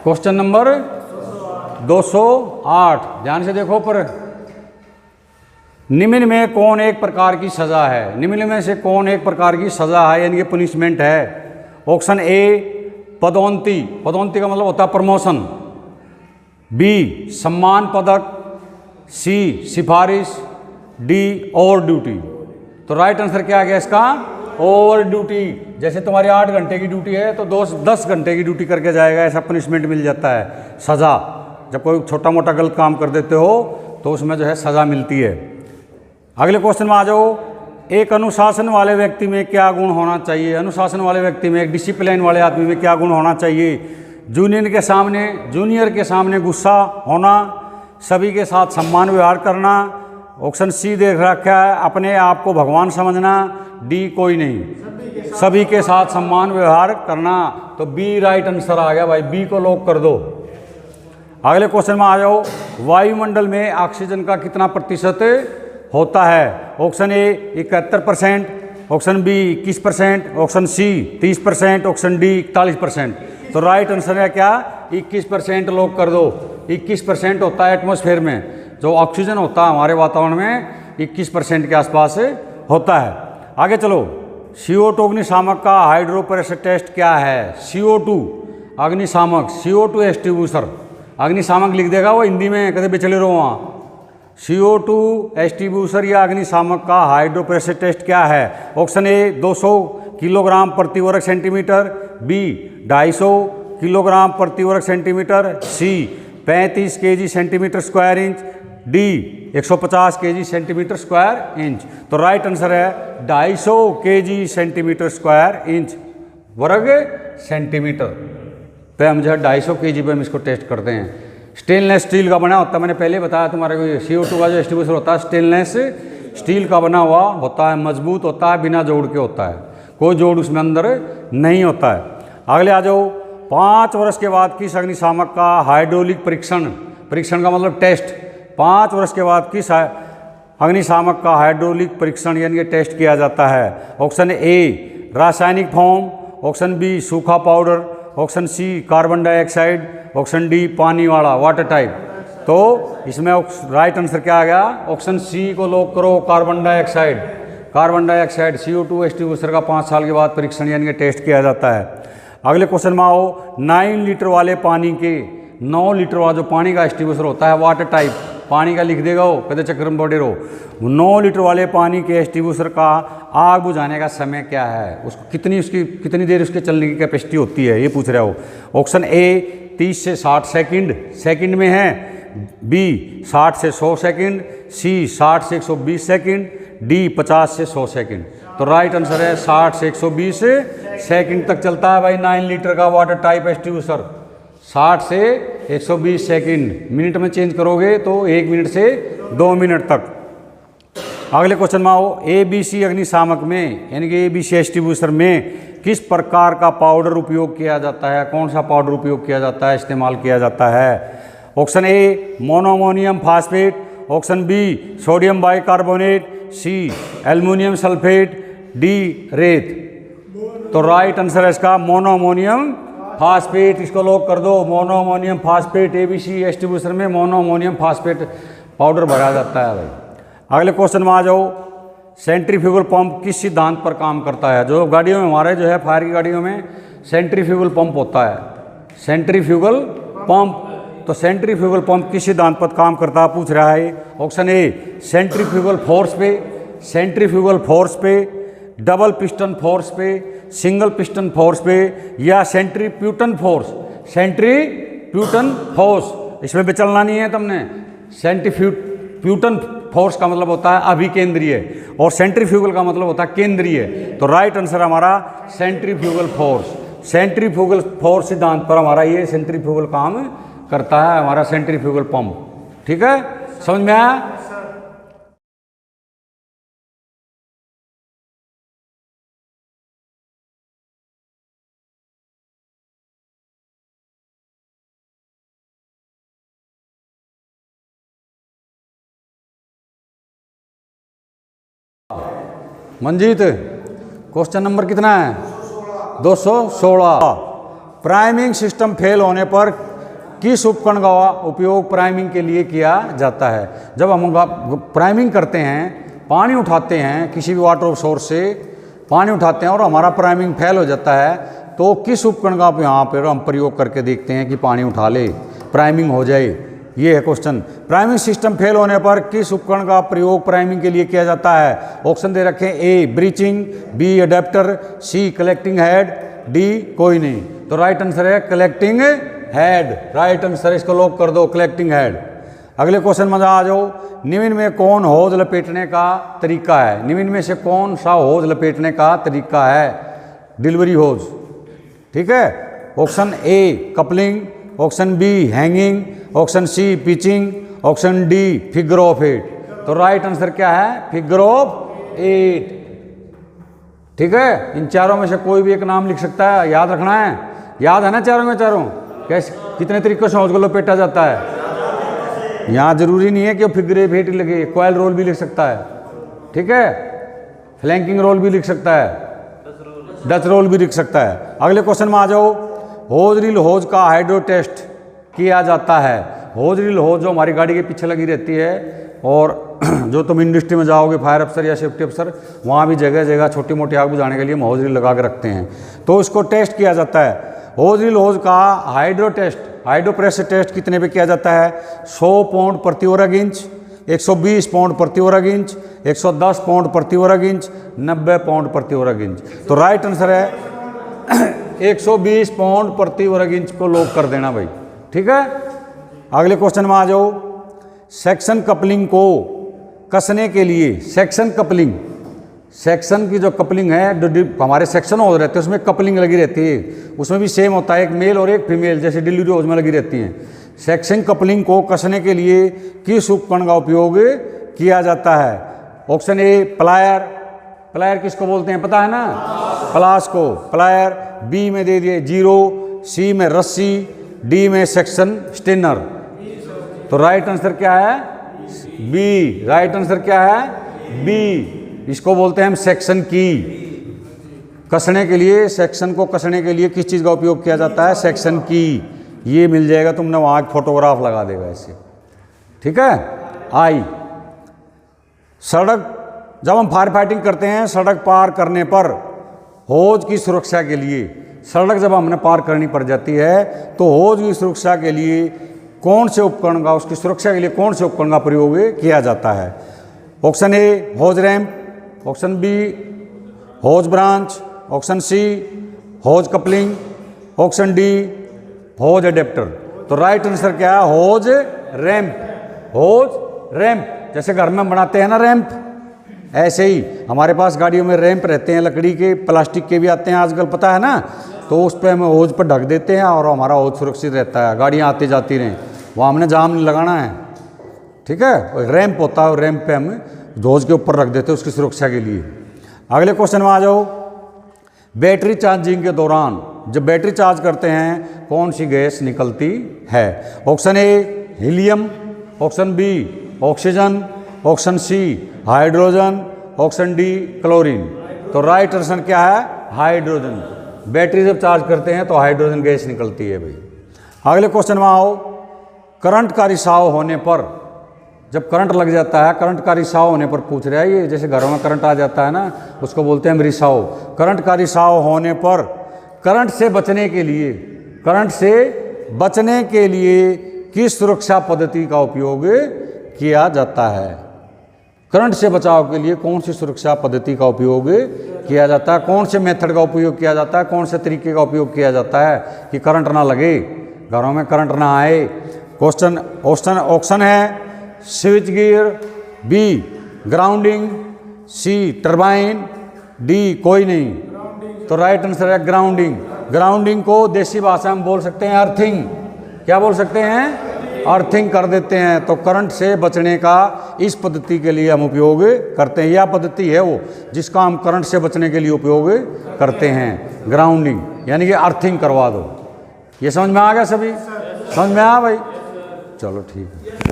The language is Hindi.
क्वेश्चन नंबर 208, ध्यान से देखो पर। निम्न में कौन एक प्रकार की सजा है? निम्न में से कौन एक प्रकार की सजा है यानी कि पनिशमेंट है? ऑप्शन ए पदोन्नति, पदोन्नति का मतलब होता है प्रमोशन। बी सम्मान पदक, सी सिफारिश, डी ओवर ड्यूटी। तो राइट आंसर क्या आ गया इसका? Over duty. जैसे तुम्हारी 8 घंटे की ड्यूटी है तो 10 घंटे की ड्यूटी करके जाएगा, ऐसा पनिशमेंट मिल जाता है, सज़ा। जब कोई छोटा मोटा गलत काम कर देते हो तो उसमें जो है सज़ा मिलती है। अगले क्वेश्चन में आ जाओ। एक अनुशासन वाले व्यक्ति में क्या गुण होना चाहिए? अनुशासन वाले व्यक्ति में, एक डिसिप्लिन वाले आदमी में क्या गुण होना चाहिए? जूनियर के सामने गुस्सा होना, सभी के साथ सम्मान व्यवहार करना, ऑप्शन सी देख रखा है अपने आप को भगवान समझना, डी कोई नहीं, सभी के साथ सम्मान व्यवहार करना। तो बी राइट आंसर आ गया भाई, बी को लॉक कर दो। अगले क्वेश्चन में आ जाओ। वायुमंडल में ऑक्सीजन का कितना प्रतिशत होता है? Option A 71%, option B 21%, option C 30%, option D 41%। तो राइट आंसर है क्या? 21% लॉक कर दो। 21% होता है एटमॉस्फेयर में, जो ऑक्सीजन होता है हमारे वातावरण में 21% के आसपास होता है। आगे चलो। CO2 अग्निशामक का हाइड्रो प्रेशर टेस्ट क्या है? CO2 अग्निशामक, CO2 एक्सटिब्यूशर, अग्निशामक लिख देगा वो हिंदी में, कभी बिचले रहो वहाँ। CO2 एक्सटिब्यूशर या अग्निशामक का हाइड्रो प्रेशर टेस्ट क्या है? ऑप्शन ए 200 किलोग्राम प्रति वर्ग सेंटीमीटर, बी 250 किलोग्राम प्रति वर्ग सेंटीमीटर, सी 35 kg centimetre square inch, D 150 kg centimetre square inch. तो राइट आंसर है 250 kg सेंटीमीटर स्क्वायर इंच, वर्ग सेंटीमीटर पे हम जो है 250 kg पे हम इसको टेस्ट करते हैं। स्टेनलेस स्टील का बना होता है, मैंने पहले बताया तुम्हारे को। CO2 का जो एक्सटिब्यूशर होता है स्टेनलेस स्टील का बना हुआ होता है, मजबूत होता है, बिना जोड़ के होता है, कोई जोड़ उसमें अंदर नहीं होता है। अगले आ जाओ। 5 वर्ष के बाद किस अग्निशामक का हाइड्रोलिक परीक्षण, परीक्षण का मतलब टेस्ट, 5 वर्ष के बाद किस अग्निशामक का हाइड्रोलिक परीक्षण यानी कि टेस्ट किया जाता है? ऑप्शन ए रासायनिक फॉर्म, ऑप्शन बी सूखा powder, option C carbon dioxide, option D पानी वाला वाटर टाइप। तो इसमें राइट आंसर क्या आ गया? ऑप्शन सी को लॉक करो, carbon dioxide. Carbon dioxide CO2 एक्सटिब्यूशर का 5 साल के बाद परीक्षण यानी कि टेस्ट किया जाता है। अगले क्वेश्चन में आओ। 9 लीटर वाले पानी के, 9 लीटर वाला जो पानी का एक्सटिब्यूशर होता है वाटर टाइप, पानी का लिख देगा वो, कदे चक्कर में बढ़े रहो। 9 लीटर वाले पानी के एक्सटिब्यूशर का आग बुझाने का समय क्या है? उसको कितनी देर उसके चलने की कैपेसिटी होती है, ये पूछ रहा हो। ऑप्शन ए 30 से 60 सेकंड में है, बी 60 से 100 सेकंड, सी 60 से 120 सेकंड, डी 50 से 100 सेकंड। तो राइट आंसर है 60 से 120 सेकंड तक चलता है भाई 9 लीटर का वाटर टाइप एक्सटिब्यूशर। 60 से 120 सेकंड, मिनट में चेंज करोगे तो 1 मिनट से 2 मिनट तक। अगले क्वेश्चन में आओ। ABC अग्निशामक में यानी कि ABC एक्सटिब्यूशर में किस प्रकार का पाउडर उपयोग किया जाता है? कौन सा पाउडर उपयोग किया जाता है, इस्तेमाल किया जाता है? Option A monoammonium phosphate, option B sodium bicarbonate, C aluminium sulphate, D रेत। तो राइट आंसर है इसका मोनोअमोनियम फास्फेट, इसको लॉक कर दो। मोनोअमोनियम फास्फेट, ABC एक्सटिब्यूशर में मोनोअमोनियम फास्फेट पाउडर भरा जाता है भाई। अगले क्वेश्चन में आ जाओ। सेंट्रीफ्यूगल पंप किस सिद्धांत पर काम करता है? जो गाड़ियों में हमारे जो है फायर की गाड़ियों में सेंट्रीफ्यूगल पंप होता है, सेंट्रीफ्यूगल पंप। तो सेंट्रीफ्यूगल पंप किस सिद्धांत पर काम करता है पूछ रहा है। ऑप्शन ए सेंट्रीफ्यूगल फोर्स पे, सेंट्रीफ्यूगल फोर्स पे, डबल पिस्टन फोर्स पे, सिंगल पिस्टन फोर्स पे, या सेंट्रीप्यूटन फोर्स। सेंट्रीप्यूटन फोर्स, इसमें विचलना नहीं है तुमने। सेंट्रीप्यूटन फोर्स का मतलब होता है अभिकेंद्रीय और सेंट्रीफ्यूगल का मतलब होता है केंद्रीय। तो राइट आंसर हमारा सेंट्रीफ्यूगल फोर्स। सेंट्रीफ्यूगल फोर्स सिद्धांत पर हमारा ये सेंट्रीफ्यूगल काम करता है, हमारा सेंट्रीफ्यूगल पंप। ठीक है, समझ में आया? मंजीत, क्वेश्चन नंबर कितना है? 216। प्राइमिंग सिस्टम फेल होने पर किस उपकरण का उपयोग प्राइमिंग के लिए किया जाता है? जब हम प्राइमिंग करते हैं, पानी उठाते हैं किसी भी वाटर सोर्स से पानी उठाते हैं और हमारा प्राइमिंग फेल हो जाता है, तो किस उपकरण का यहाँ पर हम प्रयोग करके देखते हैं कि पानी उठा ले, प्राइमिंग हो जाए? ये है क्वेश्चन। प्राइमिंग सिस्टम फेल होने पर किस उपकरण का प्रयोग प्राइमिंग के लिए किया जाता है? ऑप्शन दे रखे हैं, ए ब्रीचिंग, बी अडेप्टर, सी कलेक्टिंग हेड, डी कोई नहीं। तो राइट आंसर है कलेक्टिंग हेड। राइट आंसर, इसको लॉक कर दो, कलेक्टिंग हेड। अगले क्वेश्चन में आ जाओ। निम्न में कौन होज लपेटने का तरीका है? निम्न में से कौन सा होज लपेटने का तरीका है? डिलीवरी होज, ठीक है। Option A coupling, option B hanging, option C pitching, option D figure of 8। तो राइट आंसर क्या है? फिगर ऑफ 8, ठीक है। इन चारों में से कोई भी एक नाम लिख सकता है, याद रखना है। याद है ना चारों में चारों? कैसे, कितने तरीकों से होज को लपेटा जाता है? यहाँ जरूरी नहीं है कि फिगर ऑफ 8 लगे, कॉयल रोल भी लिख सकता है, ठीक है। फ्लैंकिंग रोल भी लिख सकता है, डच रोल भी लिख सकता है। अगले क्वेश्चन में आ जाओ। होज रील होज का हाइड्रो टेस्ट किया जाता है। होज रील होज जो हमारी गाड़ी के पीछे लगी रहती है, और जो तुम इंडस्ट्री में जाओगे फायर अफसर या सेफ्टी अफसर, वहाँ भी जगह जगह छोटी मोटी आग बुझाने के लिए होज रील लगा के रखते हैं, तो उसको टेस्ट किया जाता है। होज रील होज का hydro test, hydro pressure test कितने पे किया जाता है? 100 पाउंड प्रति वर्ग इंच, 120 पाउंड प्रति वर्ग इंच, 110 पाउंड प्रति वर्ग इंच, 90 पाउंड प्रति वर्ग इंच। तो राइट आंसर है 120 पाउंड प्रति वर्ग इंच को लॉक कर देना भाई, ठीक है। अगले क्वेश्चन में आ जाओ। सेक्शन कपलिंग को कसने के लिए, सेक्शन कपलिंग, सेक्शन की जो कपलिंग है, जो हमारे सेक्शन हो रहते हैं उसमें कपलिंग लगी रहती है, उसमें भी सेम होता है, एक मेल और एक फीमेल, जैसे डिलीवरी होज में लगी रहती हैं। सेक्शन कपलिंग को कसने के लिए किस उपकरण का उपयोग किया जाता है? ऑप्शन ए प्लायर, प्लायर किसको बोलते हैं पता है ना? प्लास को, प्लायर। बी में दे दिए जीरो, सी में रस्सी, डी में सेक्शन स्टेनर। तो राइट आंसर क्या है? बी। राइट आंसर क्या है? बी। इसको बोलते हैं हम सेक्शन की। कसने के लिए, सेक्शन को कसने के लिए किस चीज़ का उपयोग किया जाता है? सेक्शन की। ये मिल जाएगा, तुमने वहाँ एक फोटोग्राफ लगा देगा ऐसे, ठीक है। आई सड़क, जब हम फायर फाइटिंग करते हैं सड़क पार करने पर होज की सुरक्षा के लिए, सड़क जब हमने पार करनी पड़ जाती है तो होज की सुरक्षा के लिए कौन से उपकरण का, उसकी सुरक्षा के लिए कौन से उपकरण का प्रयोग किया जाता है? Option A hose ramp, option B hose branch, option C hose coupling, option D hose adapter. तो राइट आंसर क्या है? होज रैम्प। होज रैम्प, जैसे घर में बनाते हैं ना रैम्प, ऐसे ही हमारे पास गाड़ियों में रैंप रहते हैं, लकड़ी के, प्लास्टिक के भी आते हैं आजकल, पता है ना। तो उस पर हम होज पर ढक देते हैं और हमारा होज सुरक्षित रहता है, गाड़ियाँ आती जाती रहें, वहाँ हमने जाम नहीं लगाना है, ठीक है। रैंप होता है, रैंप पे हम होज के ऊपर रख देते हैं उसकी सुरक्षा के लिए। अगले क्वेश्चन में आ जाओ। बैटरी चार्जिंग के दौरान जब बैटरी चार्ज करते हैं कौन सी गैस निकलती है? Option A helium, option B oxygen, option C hydrogen, option D chlorine. तो राइट आंसर क्या है? हाइड्रोजन। बैटरी जब चार्ज करते हैं तो हाइड्रोजन गैस निकलती है भाई। अगले क्वेश्चन में आओ। करंट का रिसाव होने पर, जब करंट लग जाता है, करंट का रिसाव होने पर पूछ रहा है ये, जैसे घरों में करंट आ जाता है ना, उसको बोलते हैं रिसाव। करंट का रिसाव होने पर करंट से बचने के लिए, करंट से बचने के लिए किस सुरक्षा पद्धति का उपयोग किया जाता है? करंट से बचाव के लिए कौन सी सुरक्षा पद्धति का उपयोग किया जाता है? कौन से मेथड का उपयोग किया जाता है? कौन से तरीके का उपयोग किया जाता है कि करंट ना लगे, घरों में करंट ना आए? क्वेश्चन ऑप्शन है स्विच गियर, बी ग्राउंडिंग, सी टरबाइन, डी कोई नहीं। तो राइट आंसर है ग्राउंडिंग। ग्राउंडिंग को देसी भाषा में बोल सकते हैं अर्थिंग। क्या बोल सकते हैं? अर्थिंग कर देते हैं। तो करंट से बचने का इस पद्धति के लिए हम उपयोग करते हैं। यह पद्धति है वो जिसका हम करंट से बचने के लिए उपयोग करते हैं, ग्राउंडिंग, यानी कि अर्थिंग करवा दो। ये समझ में आ गया सभी? समझ में आया भाई? चलो ठीक है।